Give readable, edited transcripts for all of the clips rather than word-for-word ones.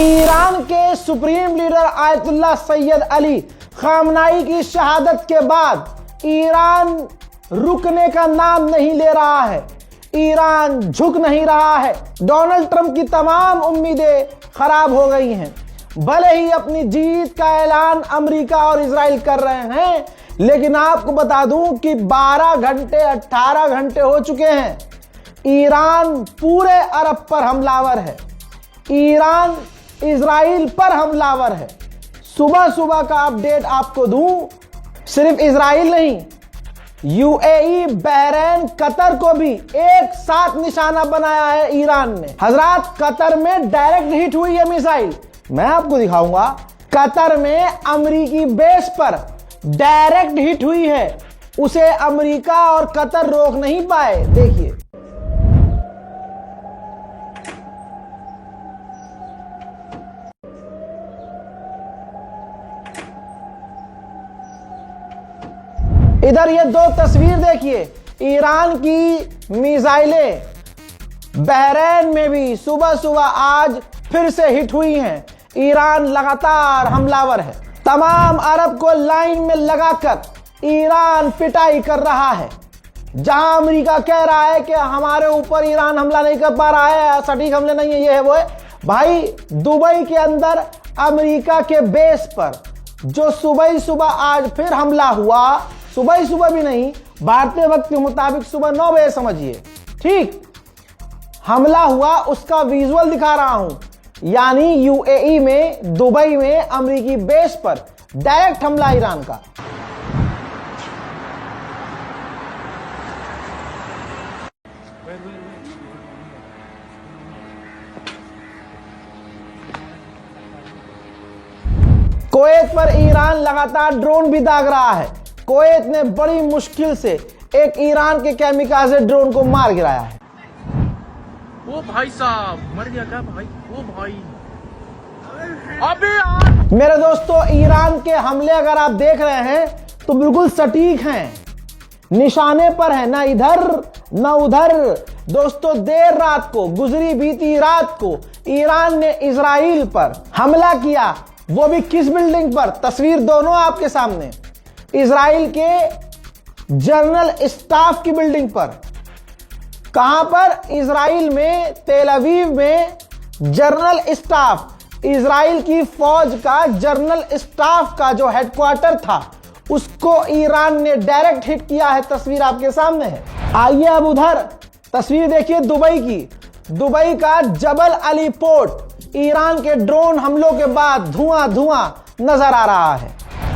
Iran के supreme leader Ayatollah Syed Ali खामनाई की शहादत के बाद ईरान रुकने का नाम नहीं ले रहा है, ईरान झुक नहीं रहा है। डोनाल्ड ट्रंप की तमाम उम्मीदें खराब हो गई हैं। भले ही अपनी जीत का ऐलान अमेरिका और इजराइल कर रहे हैं, लेकिन आपको बता दूं कि 12 घंटे 18 घंटे हो चुके हैं। ईरान पूरे अरब पर हमलावर है, ईरान इजराइल पर हमलावर है। सुबह सुबह का अपडेट आपको दूं, सिर्फ इजराइल नहीं, यूएई, बहरीन, कतर को भी एक साथ निशाना बनाया है ईरान ने। हजरात, कतर में डायरेक्ट हिट हुई है मिसाइल, मैं आपको दिखाऊंगा। कतर में अमेरिकी बेस पर डायरेक्ट हिट हुई है, उसे अमेरिका और कतर रोक नहीं पाए। देखिए, इधर ये दो तस्वीर देखिए, ईरान की मिसाइलें बहरीन में भी सुबह सुबह आज फिर से हिट हुई हैं। ईरान लगातार हमलावर है। तमाम अरब को लाइन में लगाकर ईरान पिटाई कर रहा है। जहां अमेरिका कह रहा है कि हमारे ऊपर ईरान हमला नहीं कर पा रहा है, सटीक हमले नहीं है, ये है वो है। भाई, दुबई के अंदर अमेरिका के बेस पर जो सुबह सुबह आज फिर हमला हुआ, सुबह सुबह भी नहीं, भारतीय वक्त के मुताबिक सुबह 9 बजे समझिए, ठीक, हमला हुआ, उसका विजुअल दिखा रहा हूं। यानी यूएई में, दुबई में अमेरिकी बेस पर डायरेक्ट हमला ईरान का। कुवैत पर ईरान लगातार ड्रोन भी दाग रहा है। कुवैत ने बड़ी मुश्किल से एक ईरान के कैमिकाज़े ड्रोन को मार गिराया है। ओ भाई साहब, मर गया क्या भाई? ओ भाई, अबे यार। मेरे दोस्तों, ईरान के हमले अगर आप देख रहे हैं तो बिल्कुल सटीक हैं, निशाने पर है, ना इधर ना उधर। दोस्तों, देर रात को, गुजरी बीती रात को ईरान ने इजराइल पर हमला किया, वो भी किस बिल्डिंग पर? तस्वीर दोनों आपके सामने, इजराइल के जनरल स्टाफ की बिल्डिंग पर। कहां पर? इजराइल में, तेल अवीव में जनरल स्टाफ, इजराइल की फौज का जनरल स्टाफ का जो हेडक्वार्टर था, उसको ईरान ने डायरेक्ट हिट किया है। तस्वीर आपके सामने है। आइए अब उधर तस्वीर देखिए दुबई की। दुबई का जबल अली पोर्ट ईरान के ड्रोन हमलों के बाद धुआं धुआं नजर आ रहा है।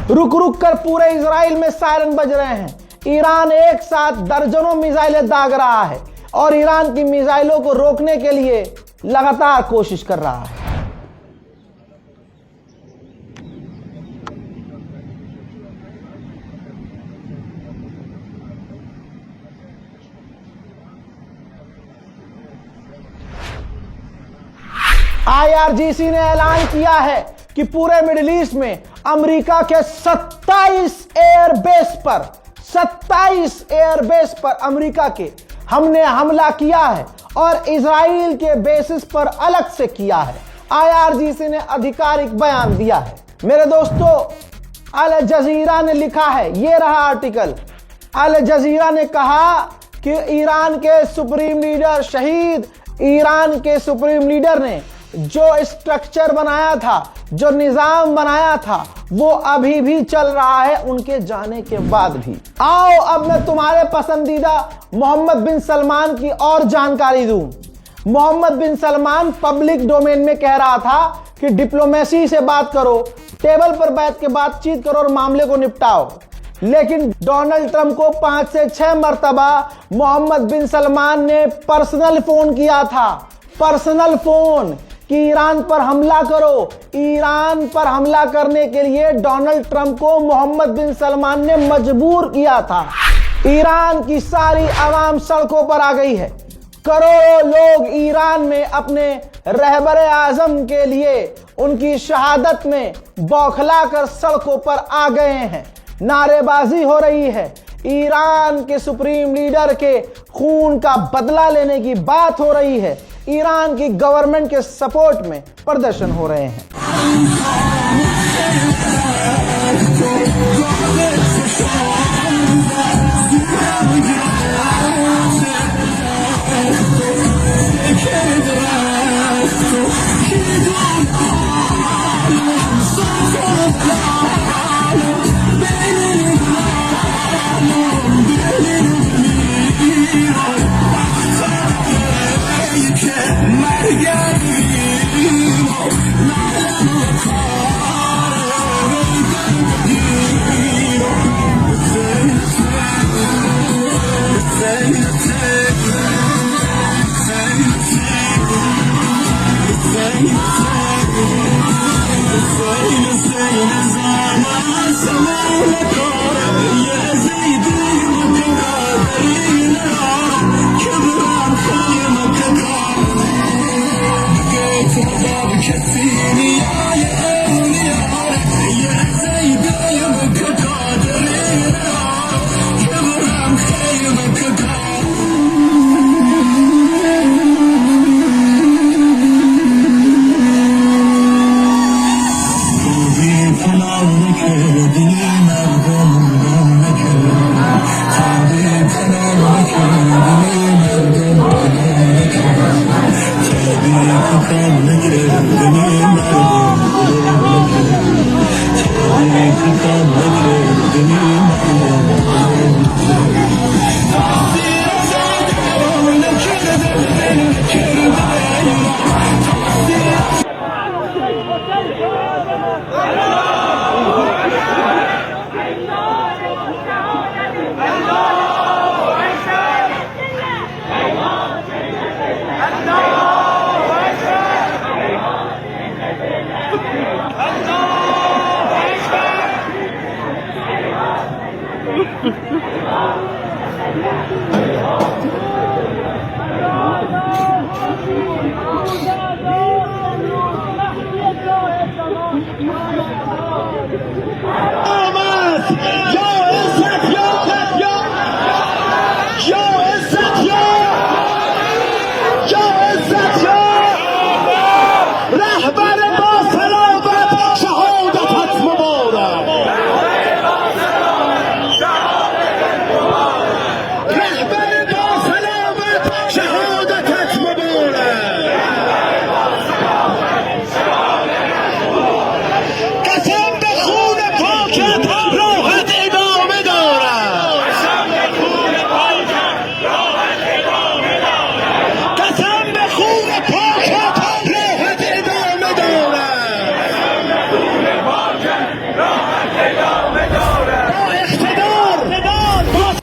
रुक रुक कर पूरे इजराइल में सायरन बज रहे हैं। ईरान एक साथ दर्जनों मिसाइलें दाग रहा है और ईरान की मिसाइलों को रोकने के लिए लगातार कोशिश कर रहा है। आईआरजीसी ने ऐलान किया है कि पूरे मिडिल ईस्ट में अमेरिका के 27 एयरबेस पर अमेरिका के हमने हमला किया है और इजराइल के बेसिस पर अलग से किया है। आईआरजीसी ने आधिकारिक बयान दिया है। मेरे दोस्तों, अल जजीरा ने लिखा है, ये रहा आर्टिकल। अल जजीरा ने कहा कि ईरान के सुप्रीम लीडर शहीद, ईरान के सुप्रीम लीडर ने जो स्ट्रक्चर बनाया था, जो निजाम बनाया था, वो अभी भी चल रहा है उनके जाने के बाद भी। आओ अब मैं तुम्हारे पसंदीदा मोहम्मद बिन सलमान की और जानकारी दूं। मोहम्मद बिन सलमान पब्लिक डोमेन में कह रहा था कि डिप्लोमेसी से बात करो, टेबल पर बैठ के बातचीत करो और मामले को निपटाओ। लेकिन डोनाल्ड ट्रंप को 5 से 6 मरतबा मोहम्मद बिन सलमान ने पर्सनल फोन किया था, पर्सनल फोन, कि ईरान पर हमला करो। ईरान पर हमला करने के लिए डोनाल्ड ट्रंप को मोहम्मद बिन सलमान ने मजबूर किया था। ईरान की सारी आवाम सड़कों पर आ गई है। करोड़ों लोग ईरान में अपने रहबरे आजम के लिए उनकी शहादत में बौखला कर सड़कों पर आ गए हैं। नारेबाजी हो रही है। ईरान के सुप्रीम लीडर के खून का बदला लेने की बात हो रही है। ईरान की गवर्नमेंट के सपोर्ट में प्रदर्शन हो रहे हैं।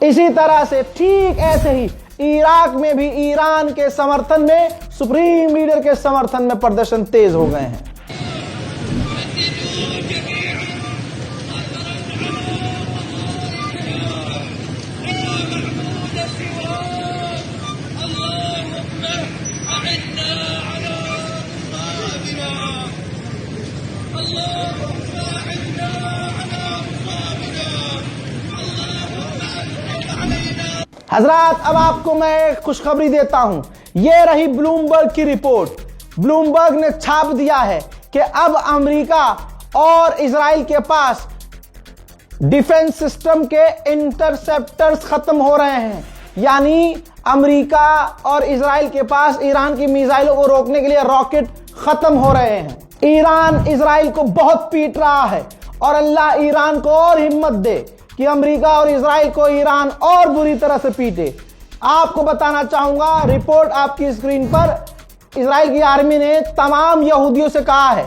इसी तरह से ठीक ऐसे ही इराक में भी ईरान के समर्थन में, सुप्रीम लीडर के समर्थन में प्रदर्शन तेज हो गए हैं। हजरात, अब आपको मैं एक खुशखबरी देता हूं। यह रही ब्लूमबर्ग की रिपोर्ट। ब्लूमबर्ग ने छाप दिया है कि अब अमेरिका और इजराइल के पास डिफेंस सिस्टम के इंटरसेप्टर्स खत्म हो रहे हैं। यानी अमेरिका और इजराइल के पास ईरान की मिसाइलों को रोकने के लिए रॉकेट खत्म हो रहे हैं। ईरान इजराइल को बहुत पीट रहा है और अल्लाह ईरान को और हिम्मत दे कि अमेरिका और इजराइल को ईरान और बुरी तरह से पीटे। आपको बताना चाहूंगा, रिपोर्ट आपकी स्क्रीन पर, इजराइल की आर्मी ने तमाम यहूदियों से कहा है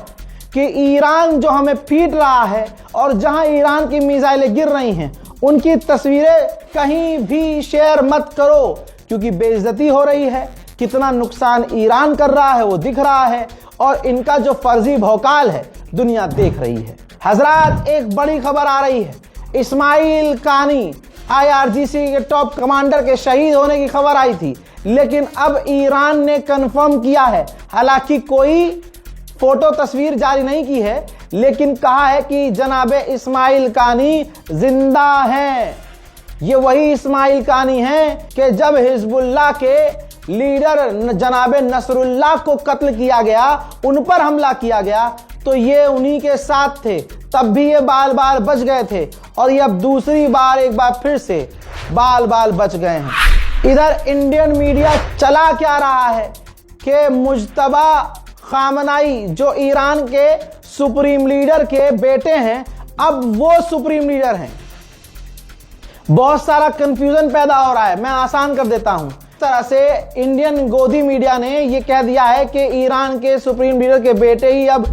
कि ईरान जो हमें पीट रहा है और जहां ईरान की मिसाइलें गिर रही हैं उनकी तस्वीरें कहीं भी शेयर मत करो, क्योंकि बेइज्जती हो रही है। कितना नुकसान ईरान कर रहा है वो दिख रहा है और इनका जो फर्जी भौकाल है दुनिया देख रही है। हजरात, एक बड़ी खबर आ रही है। इस्माइल कानी आईआरजीसी के टॉप कमांडर के शहीद होने की खबर आई थी, लेकिन अब ईरान ने कंफर्म किया है। हालांकि कोई फोटो तस्वीर जारी नहीं की है, लेकिन कहा है कि जनाबे इस्माइल कानी जिंदा हैं। ये वही इस्माइल कानी है कि जब हिजबुल्लाह के लीडर जनाबे नसरुल्लाह को कत्ल किया गया, उन पर हमला किया गया, तो ये उन्हीं के साथ थे। तब भी ये बाल बाल बच गए थे और ये अब दूसरी बार एक बार फिर से बाल बाल बच गए हैं। इधर इंडियन मीडिया चला क्या रहा है कि मुज्तबा खामनाई जो ईरान के सुप्रीम लीडर के बेटे हैं, अब वो सुप्रीम लीडर हैं। बहुत सारा कंफ्यूजन पैदा हो रहा है, मैं आसान कर देता हूं। इस तरह से इंडियन गोदी मीडिया ने यह कह दिया है कि ईरान के सुप्रीम लीडर के बेटे ही अब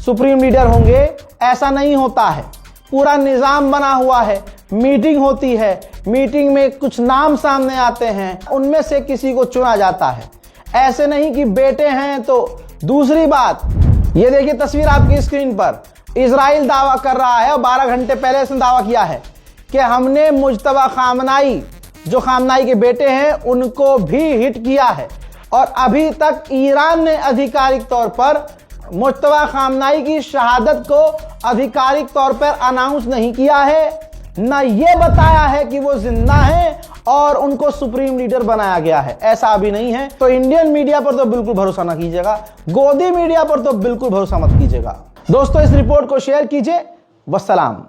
सुप्रीम लीडर होंगे। ऐसा नहीं होता है, पूरा निजाम बना हुआ है, मीटिंग होती है, मीटिंग में कुछ नाम सामने आते हैं, उनमें से किसी को चुना जाता है। ऐसे नहीं कि बेटे हैं तो। दूसरी बात, ये देखिए तस्वीर आपकी स्क्रीन पर, इजराइल दावा कर रहा है और 12 घंटे पहले इसने दावा किया है कि हमने मुज्तबा खामनाई जो खामनाई के बेटे हैं उनको भी हिट किया है। और अभी तक ईरान ने आधिकारिक तौर पर मुज्तबा खामनाई की शहादत को आधिकारिक तौर पर अनाउंस नहीं किया है, न ये बताया है कि वो जिंदा हैं और उनको सुप्रीम लीडर बनाया गया है। ऐसा अभी नहीं है। तो इंडियन मीडिया पर तो बिल्कुल भरोसा ना कीजिएगा, गोदी मीडिया पर तो बिल्कुल भरोसा मत कीजिएगा। दोस्तों, इस रिपोर्ट को शेयर कीजिए। वस्सलाम।